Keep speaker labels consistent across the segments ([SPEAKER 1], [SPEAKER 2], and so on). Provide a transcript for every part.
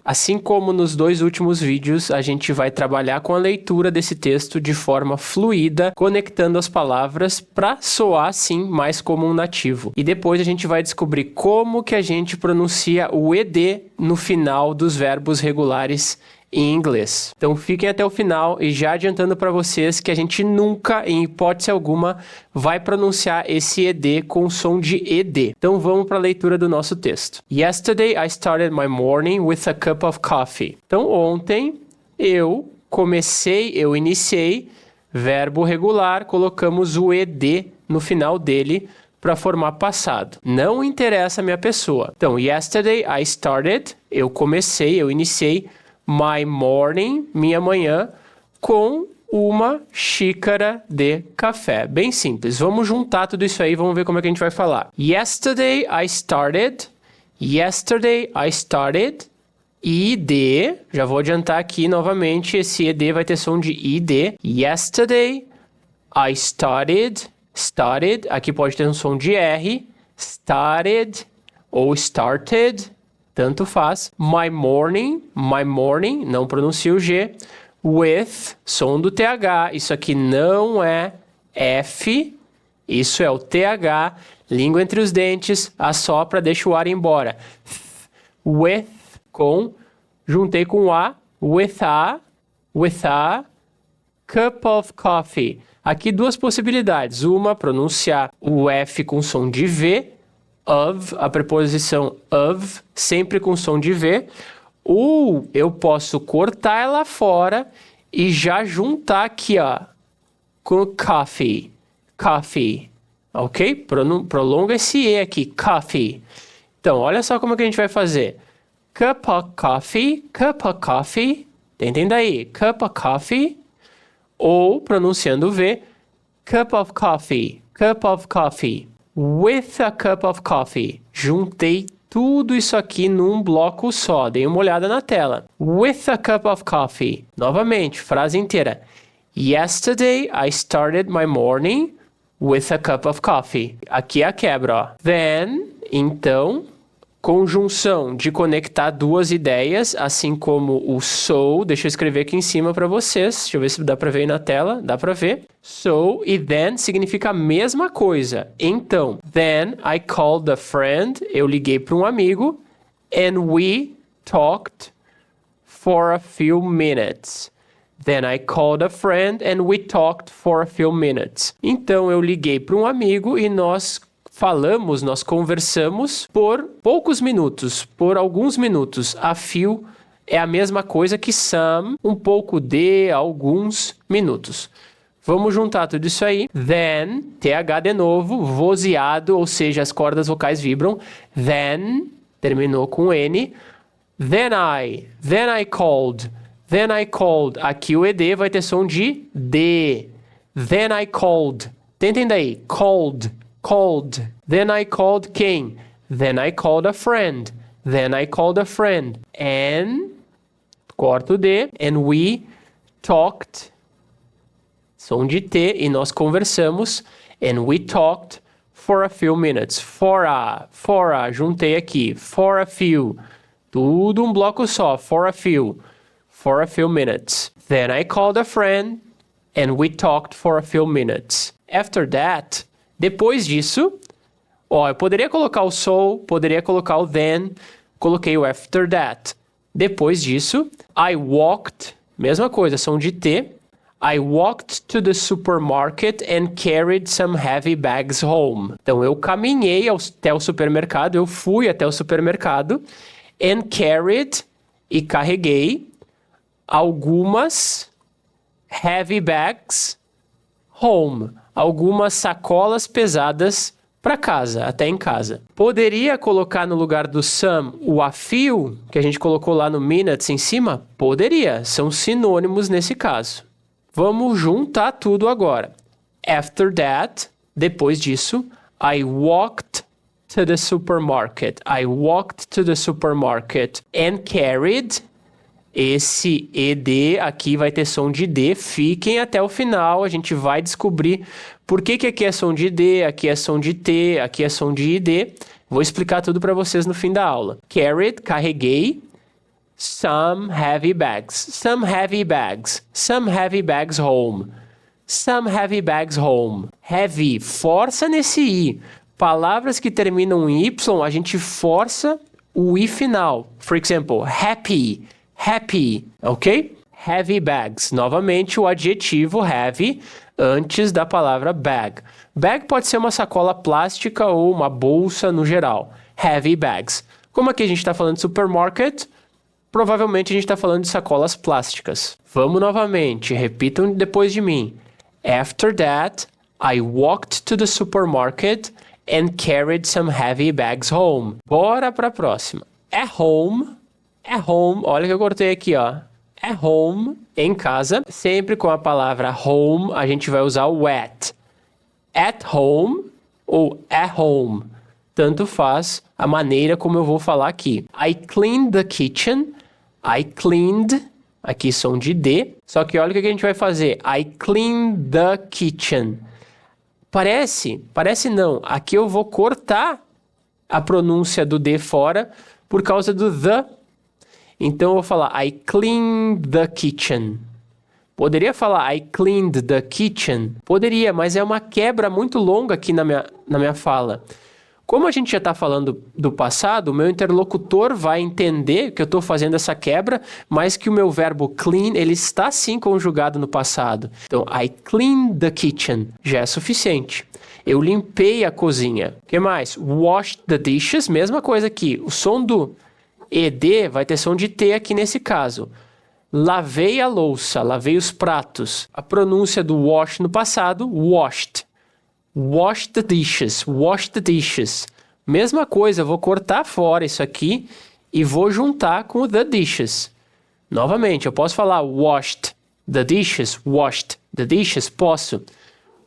[SPEAKER 1] Assim como nos 2 últimos vídeos, a gente vai trabalhar com a leitura desse texto de forma fluida, conectando as palavras para soar, sim, mais como um nativo. E depois a gente vai descobrir como que a gente pronuncia o ED no final dos verbos regulares em inglês. Então fiquem até o final e já adiantando para vocês que a gente nunca, em hipótese alguma, vai pronunciar esse ED com som de ED. Então vamos para a leitura do nosso texto. Yesterday I started my morning with a cup of coffee. Então ontem eu iniciei, verbo regular, colocamos o ED no final dele para formar passado. Não interessa a minha pessoa. Então yesterday I started, eu iniciei my morning, minha manhã, com uma xícara de café. Bem simples. Vamos juntar tudo isso aí, vamos ver como é que a gente vai falar. Yesterday I started, id, já vou adiantar aqui novamente, esse ed vai ter som de id. Yesterday I started, aqui pode ter um som de R, started ou started, tanto faz. My morning, não pronuncio o G. With, som do TH. Isso aqui não é F, isso é o TH. Língua entre os dentes, assopra, deixa o ar embora. With, juntei com A. With a cup of coffee. Aqui 2 possibilidades. Uma, pronunciar o F com som de V. Of, a preposição of, sempre com som de V, ou eu posso cortar ela fora e já juntar aqui, ó, com coffee, ok? Prolonga esse E aqui, coffee. Então, olha só como é que a gente vai fazer. Cup of coffee, tentem daí, cup of coffee, ou, pronunciando o V, cup of coffee. With a cup of coffee. Juntei tudo isso aqui num bloco só. Dei uma olhada na tela. With a cup of coffee. Novamente, frase inteira. Yesterday I started my morning with a cup of coffee. Aqui é a quebra, ó. Then, então, conjunção de conectar 2 ideias, assim como o so. Deixa eu escrever aqui em cima para vocês. Deixa eu ver se dá para ver aí na tela. Dá para ver. So e then significa a mesma coisa. Então, then I called a friend. Eu liguei para um amigo. And we talked for a few minutes. Then I called a friend and we talked for a few minutes. Então, eu liguei para um amigo e nós conversamos por poucos minutos, por alguns minutos. A few é a mesma coisa que some, um pouco de, alguns minutos. Vamos juntar tudo isso aí. Then, TH de novo, vozeado, ou seja, as cordas vocais vibram. Then, terminou com N. Then I called. Aqui o ED vai ter som de D. Then I called. Tentem daí. Called. Then I called quem? Then I called a friend. And, corto o D. And we talked. Som de T. E nós conversamos. And we talked for a few minutes. For a, juntei aqui. For a few. Tudo um bloco só. For a few minutes. Then I called a friend. And we talked for a few minutes. After that, depois disso, ó, eu poderia colocar o so, poderia colocar o then, coloquei o after that. Depois disso, I walked, mesma coisa, som de T. I walked to the supermarket and carried some heavy bags home. Então, eu caminhei até o supermercado, eu fui até o supermercado and carried, e carreguei algumas heavy bags home. Algumas sacolas pesadas para casa, até em casa. Poderia colocar no lugar do some o a few, que a gente colocou lá no minutes em cima? Poderia, são sinônimos nesse caso. Vamos juntar tudo agora. After that, depois disso, I walked to the supermarket. And carried. Esse ED aqui vai ter som de D. Fiquem até o final, a gente vai descobrir por que aqui é som de D, aqui é som de T, aqui é som de ID. Vou explicar tudo para vocês no fim da aula. Carried, carreguei. Some heavy bags. Some heavy bags. Some heavy bags home. Some heavy bags home. Heavy, força nesse I. Palavras que terminam em Y, a gente força o I final. For example, happy, happy, ok? Heavy bags. Novamente, o adjetivo heavy antes da palavra bag. Bag pode ser uma sacola plástica ou uma bolsa no geral. Heavy bags. Como aqui a gente está falando de supermarket, provavelmente a gente está falando de sacolas plásticas. Vamos novamente, repitam depois de mim. After that, I walked to the supermarket and carried some heavy bags home. Bora para a próxima. At home, olha que eu cortei aqui, ó. At home, em casa, sempre com a palavra home, a gente vai usar o at. At home ou at home. Tanto faz a maneira como eu vou falar aqui. I cleaned the kitchen. I cleaned, aqui som de D. Só que olha o que a gente vai fazer. I cleaned the kitchen. Parece não. Aqui eu vou cortar a pronúncia do D fora por causa do the. Então eu vou falar I cleaned the kitchen. Poderia falar I cleaned the kitchen? Poderia, mas é uma quebra muito longa aqui na minha fala. Como a gente já está falando do passado, o meu interlocutor vai entender que eu estou fazendo essa quebra, mas que o meu verbo clean, ele está sim conjugado no passado. Então, I cleaned the kitchen já é suficiente. Eu limpei a cozinha. O que mais? Washed the dishes, mesma coisa aqui. O som do ED vai ter som de T aqui nesse caso. Lavei a louça, lavei os pratos. A pronúncia do wash no passado, washed. Wash the dishes, wash the dishes. Mesma coisa, eu vou cortar fora isso aqui e vou juntar com o the dishes. Novamente, eu posso falar washed the dishes, posso.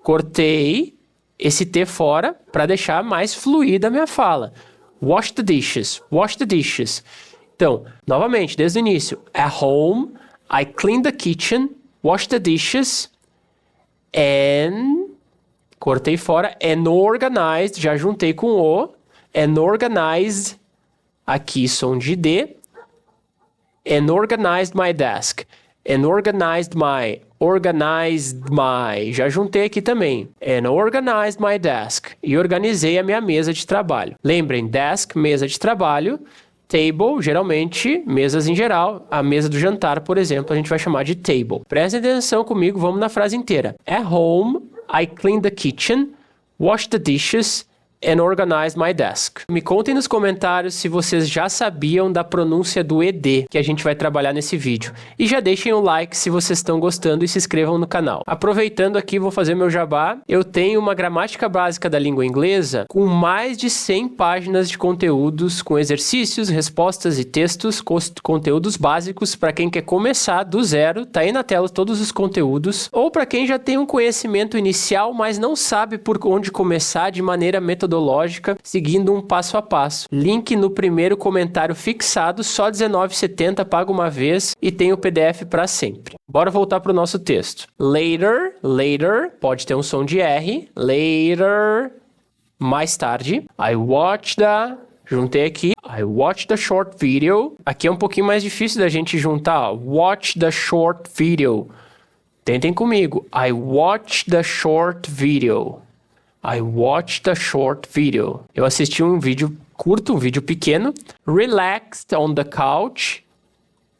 [SPEAKER 1] Cortei esse T fora para deixar mais fluida a minha fala. Wash the dishes, wash the dishes. Então, novamente, desde o início. At home, I clean the kitchen, wash the dishes, and... Cortei fora. And organized, já juntei com o. And organized, aqui som de D. And organized my desk. And organized my. Já juntei aqui também. And organized my desk. E organizei a minha mesa de trabalho. Lembrem, desk, mesa de trabalho. Table, geralmente, mesas em geral. A mesa do jantar, por exemplo, a gente vai chamar de table. Prestem atenção comigo, vamos na frase inteira. At home, I cleaned the kitchen, washed the dishes, and organized my desk. Me contem nos comentários se vocês já sabiam da pronúncia do ED que a gente vai trabalhar nesse vídeo. E já deixem o like se vocês estão gostando e se inscrevam no canal. Aproveitando aqui, vou fazer meu jabá. Eu tenho uma gramática básica da língua inglesa com mais de 100 páginas de conteúdos, com exercícios, respostas e textos, conteúdos básicos para quem quer começar do zero. Tá aí na tela todos os conteúdos. Ou para quem já tem um conhecimento inicial, mas não sabe por onde começar de maneira metodológica, seguindo um passo a passo. Link no primeiro comentário fixado, só R$19,70, paga uma vez e tem o PDF para sempre. Bora voltar para o nosso texto. Later, pode ter um som de R. Later, mais tarde. Juntei aqui. I watched the short video. Aqui é um pouquinho mais difícil da gente juntar. Watch the short video. Tentem comigo. I watched the short video. I watched a short video. Eu assisti um vídeo curto, um vídeo pequeno. Relaxed on the couch.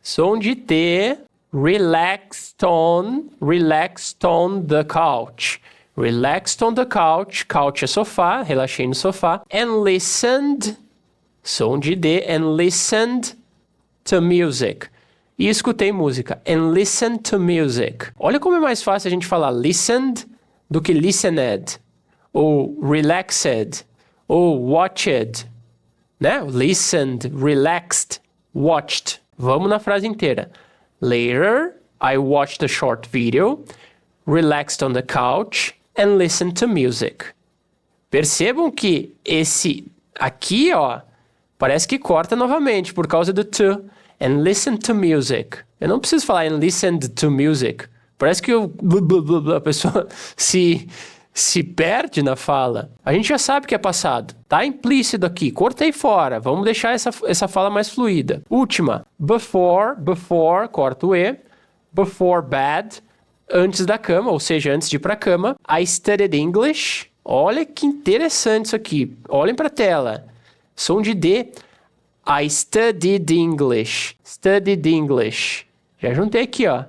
[SPEAKER 1] Som de T. Relaxed on the couch. Relaxed on the couch. Couch é sofá, relaxei no sofá. And listened. Som de D. And listened to music. E escutei música. And listened to music. Olha como é mais fácil a gente falar listened do que listened. Ou relaxed, ou watched, né? Listened, relaxed, watched. Vamos na frase inteira. Later, I watched a short video, relaxed on the couch, and listened to music. Percebam que esse aqui, ó, parece que corta novamente por causa do to. And listened to music. Eu não preciso falar and listened to music. Parece que a pessoa se se perde na fala, a gente já sabe que é passado. Tá implícito aqui, cortei fora. Vamos deixar essa fala mais fluida. Última, before, corta o E. Before bed, antes da cama, ou seja, antes de ir pra cama. I studied English. Olha que interessante isso aqui. Olhem pra tela. Som de D. I studied English. Studied English. Já juntei aqui, ó.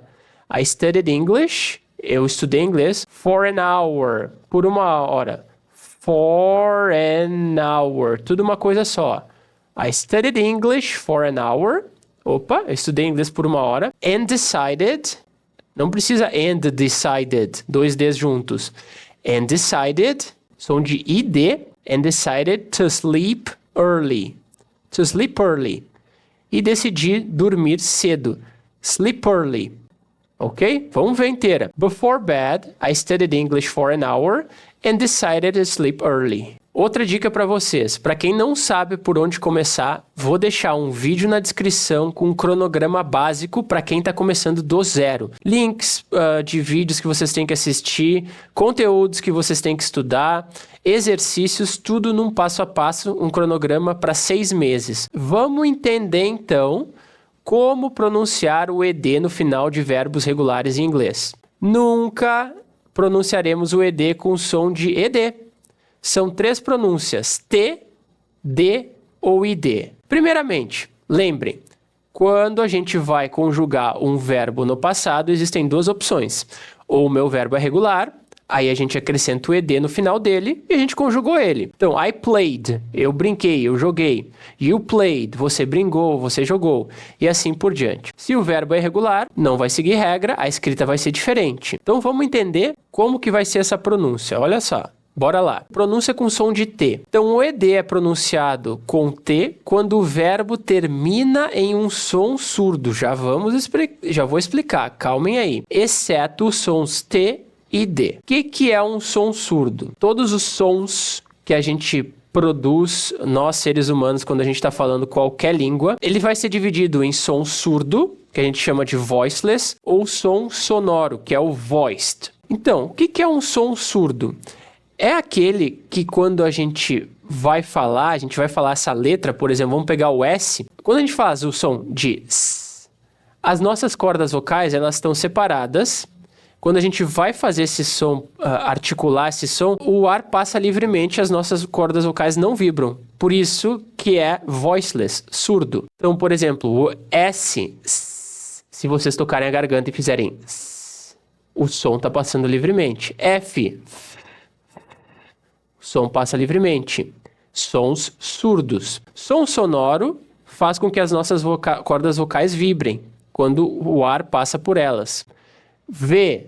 [SPEAKER 1] I studied English. Eu estudei inglês. For an hour. Por uma hora. For an hour. Tudo uma coisa só. I studied English for an hour. Opa, eu estudei inglês por uma hora. And decided. Não precisa and decided. Dois Ds juntos. And decided. Som de ID. And decided to sleep early. To sleep early. E decidi dormir cedo. Sleep early. Ok? Vamos ver inteira. Before bed, I studied English for an hour and decided to sleep early. Outra dica para vocês. Para quem não sabe por onde começar, vou deixar um vídeo na descrição com um cronograma básico para quem está começando do zero. Links de vídeos que vocês têm que assistir, conteúdos que vocês têm que estudar, exercícios, tudo num passo a passo, um cronograma para 6 meses. Vamos entender então como pronunciar o ED no final de verbos regulares em inglês. Nunca pronunciaremos o ED com som de ED. São 3 pronúncias, T, D ou ID. Primeiramente, lembrem, quando a gente vai conjugar um verbo no passado, existem 2 opções. Ou o meu verbo é regular, aí a gente acrescenta o ED no final dele e a gente conjugou ele. Então, I played, eu brinquei, eu joguei. You played, você brincou, você jogou. E assim por diante. Se o verbo é irregular, não vai seguir regra, a escrita vai ser diferente. Então, vamos entender como que vai ser essa pronúncia. Olha só. Bora lá. Pronúncia com som de T. Então, o ED é pronunciado com T quando o verbo termina em um som surdo. Já vou explicar. Calmem aí. Exceto os sons T e D. O que é um som surdo? Todos os sons que a gente produz, nós seres humanos, quando a gente está falando qualquer língua, ele vai ser dividido em som surdo, que a gente chama de voiceless, ou som sonoro, que é o voiced. Então, o que é um som surdo? É aquele que quando a gente vai falar essa letra, por exemplo, vamos pegar o S. Quando a gente faz o som de S, as nossas cordas vocais, elas estão separadas. Quando a gente vai fazer esse som, articular esse som, o ar passa livremente, as nossas cordas vocais não vibram. Por isso que é voiceless, surdo. Então, por exemplo, o S, se vocês tocarem a garganta e fizerem S, o som está passando livremente. F, o som passa livremente. Sons surdos. Som sonoro faz com que as nossas cordas vocais vibrem quando o ar passa por elas. V,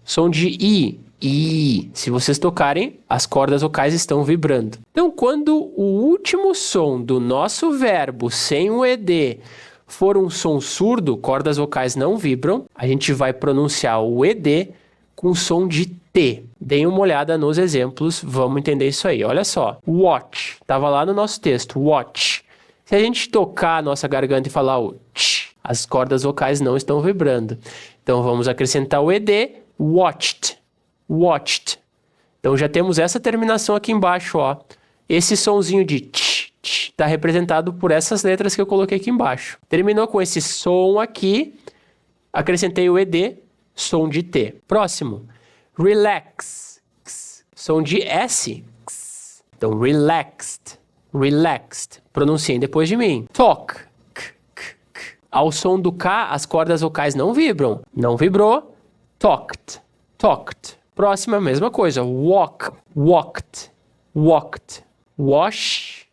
[SPEAKER 1] som de I. Se vocês tocarem, as cordas vocais estão vibrando. Então, quando o último som do nosso verbo sem o ED for um som surdo, cordas vocais não vibram, a gente vai pronunciar o ED com som de T. Deem uma olhada nos exemplos, vamos entender isso aí. Olha só, watch, estava lá no nosso texto, watch. Se a gente tocar a nossa garganta e falar o tch, as cordas vocais não estão vibrando. Então, vamos acrescentar o ED, watched, watched. Então, já temos essa terminação aqui embaixo, ó. Esse sonzinho de tch, tch, está representado por essas letras que eu coloquei aqui embaixo. Terminou com esse som aqui, acrescentei o ED, som de T. Próximo, relax, som de S. Então, relaxed, relaxed. Pronunciem depois de mim. Talk. Ao som do K, as cordas vocais não vibram. Não vibrou. Talked. Talked. Próxima, mesma coisa. Walk. Walked. Walked. Wash.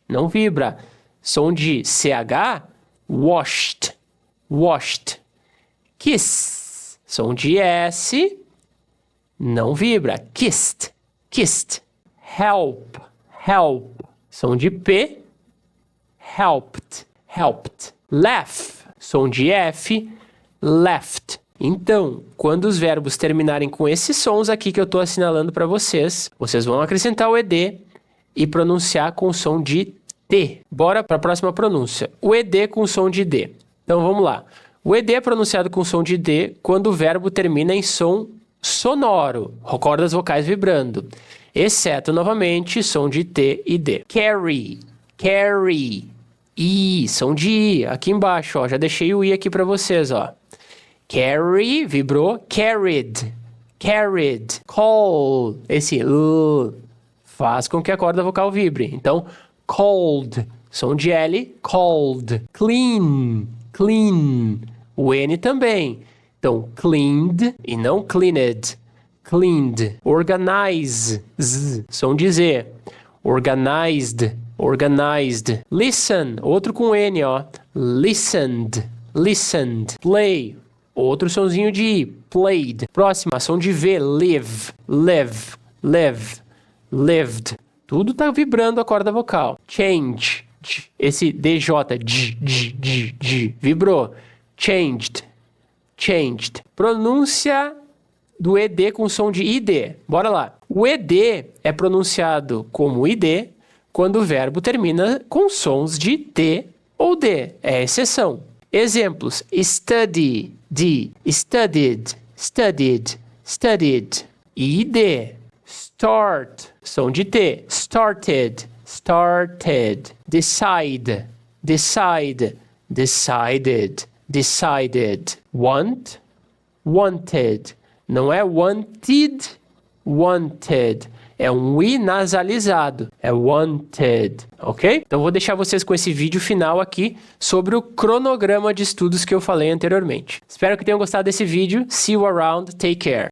[SPEAKER 1] Não vibra. Som de CH. Washed. Washed. Kiss. Som de S. Não vibra. Kissed. Kissed. Help. Help. Som de P. Helped. Helped. Laugh, som de F, left. Então, quando os verbos terminarem com esses sons aqui que eu estou assinalando para vocês, vocês vão acrescentar o ED e pronunciar com o som de T. Bora para a próxima pronúncia. O ED com o som de D. Então, vamos lá. O ED é pronunciado com o som de D quando o verbo termina em som sonoro, cordas vocais vibrando, exceto, novamente, som de T e D. Carry, carry, I, som de I, aqui embaixo, ó, já deixei o I aqui para vocês, ó. Carry, vibrou, carried, carried. Call, esse faz com que a corda vocal vibre. Então, cold, som de L, cold. Clean, clean, o N também. Então, cleaned e não cleaned. Cleaned. Organize, Z, som de Z. Organized, organized. Listen, outro com N, ó. Listened, listened. Play, outro sonzinho de I. Played. Próxima, som de V. Live, live, live, lived. Tudo tá vibrando a corda vocal. Change, esse DJ, vibrou. Changed, changed. Pronúncia do ED com som de ID. Bora lá. O ED é pronunciado como ID quando o verbo termina com sons de T ou D. É exceção. Exemplos. Study, D. Studied, studied, studied. ID. Start, som de T. Started, started. Decide, decide, decided, decided. Want, wanted. Não é wanted, wanted. É um I nasalizado. É wanted, ok? Então vou deixar vocês com esse vídeo final aqui sobre o cronograma de estudos que eu falei anteriormente. Espero que tenham gostado desse vídeo. See you around. Take care.